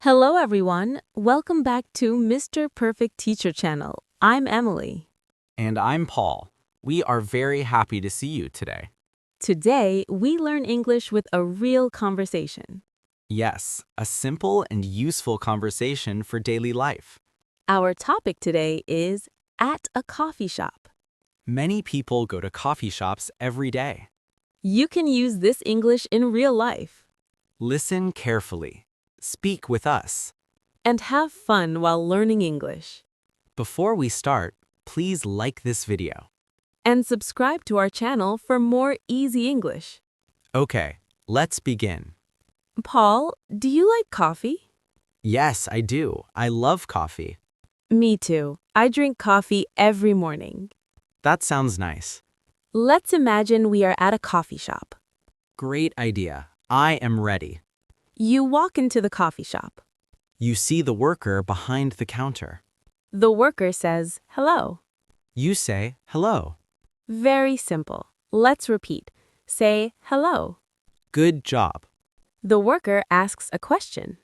Hello everyone, welcome back to Mr. Perfect Teacher channel. I'm Emily. And I'm Paul. We are very happy to see you today. Today, we learn English with a real conversation. Yes, a simple and useful conversation for daily life. Our topic today is at a coffee shop. Many people go to coffee shops every day. You can use this English in real life Listen carefully. Speak with us. and have fun while learning English. Before we start, please like this video. And subscribe to our channel for more easy English. Okay, let's begin. Paul, do you like coffee? Yes, I do. I love coffee. Me too. I drink coffee every morning. That sounds nice. Let's imagine we are at a coffee shop. Great idea. I am ready. You walk into the coffee shop. You see the worker behind the counter. The worker says, hello. You say, hello. Very simple. Let's repeat. Say, hello. Good job. The worker asks a question.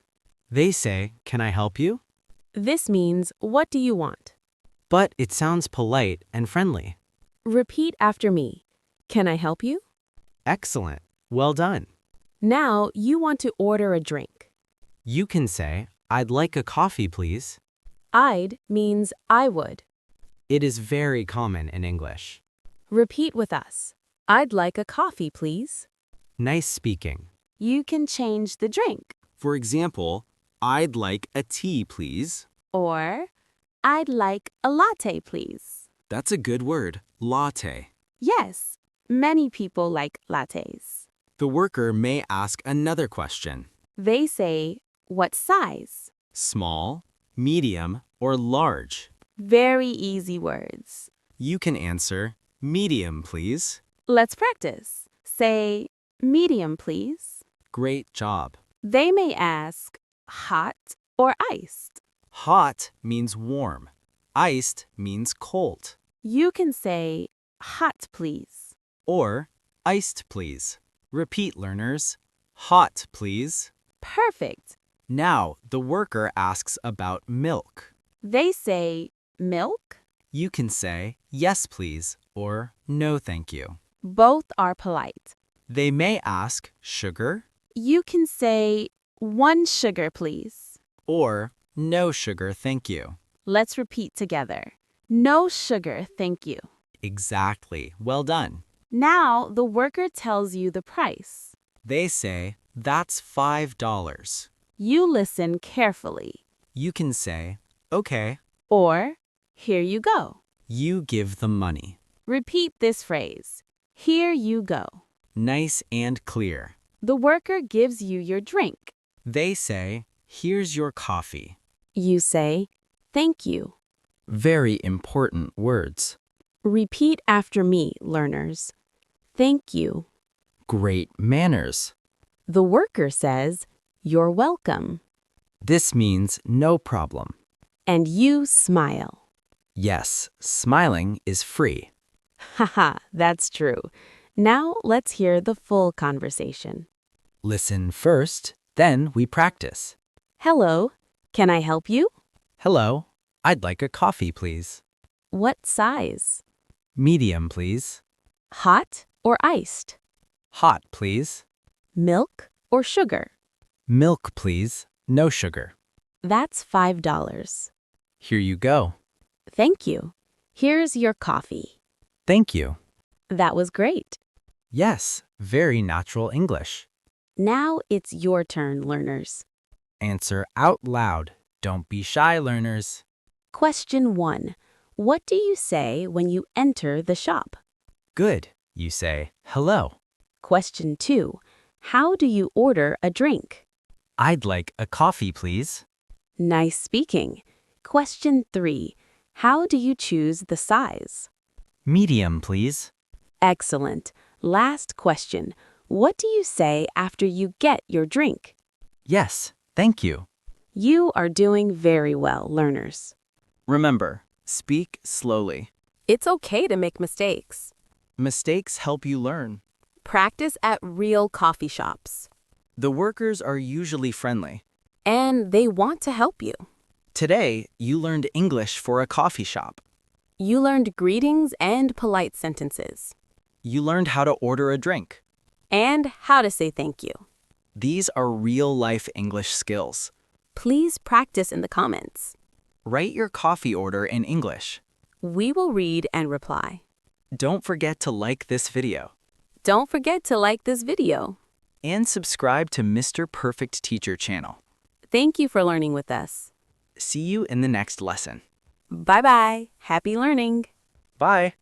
They say, can I help you? This means, what do you want? But it sounds polite and friendly. Repeat after me. Can I help you? Excellent. Well done. Now you want to order a drink. You can say, I'd like a coffee, please. I'd means I would. It is very common in English. Repeat with us. I'd like a coffee, please. Nice speaking. You can change the drink. For example, I'd like a tea, please. Or, I'd like a latte, please. That's a good word, latte. Yes, many people like lattes. The worker may ask another question. They say, what size? Small, medium, or large? Very easy words. You can answer, medium, please. Let's practice. Say, medium, please. Great job. They may ask, hot or iced? Hot means warm. Iced means cold. You can say, hot, please. Or, iced, please. Repeat, learners. Hot, please. Perfect. Now, the worker asks about milk. They say, milk? You can say, yes, please, or no, thank you. Both are polite. They may ask, sugar, You can say, 1 sugar, please. or no sugar, thank you. Let's repeat together. No sugar, thank you. Exactly. Well done. Now the worker tells you the price. They say, that's $5. You listen carefully. You can say, okay. Or, here you go. You give the money. Repeat this phrase. Here you go. Nice and clear. The worker gives you your drink. They say, here's your coffee. You say, thank you. Very important words. Repeat after me, learners. Thank you. Great manners. The worker says, you're welcome. This means no problem. And you smile. Yes, smiling is free. Haha, that's true. Now let's hear the full conversation. Listen first, then we practice. Hello, can I help you? Hello, I'd like a coffee, please. What size? Medium, please. Hot or iced? Hot, please. Milk or sugar? Milk, please. No sugar. That's $5. Here you go. Thank you. Here's your coffee. Thank you. That was great. Yes, very natural English. Now it's your turn, learners. Answer out loud. Don't be shy, learners. Question 1. What do you say when you enter the shop? Good. You say, hello. Question 2. How do you order a drink? I'd like a coffee, please. Nice speaking. Question 3. How do you choose the size? Medium, please. Excellent. Last question. What do you say after you get your drink? Yes, thank you. You are doing very well, learners. Remember, speak slowly. It's okay to make mistakes. Mistakes help you learn. Practice at real coffee shops. The workers are usually friendly. and they want to help you. Today, you learned English for a coffee shop. You learned greetings and polite sentences, You learned how to order a drink. and how to say thank you. These are real-life English skills. Please practice in the comments. Write your coffee order in English. We will read and reply. Don't forget to like this video. Don't forget to like this video. And subscribe to Mr. Perfect Teacher channel. Thank you for learning with us. See you in the next lesson. Bye-bye. Happy learning. Bye!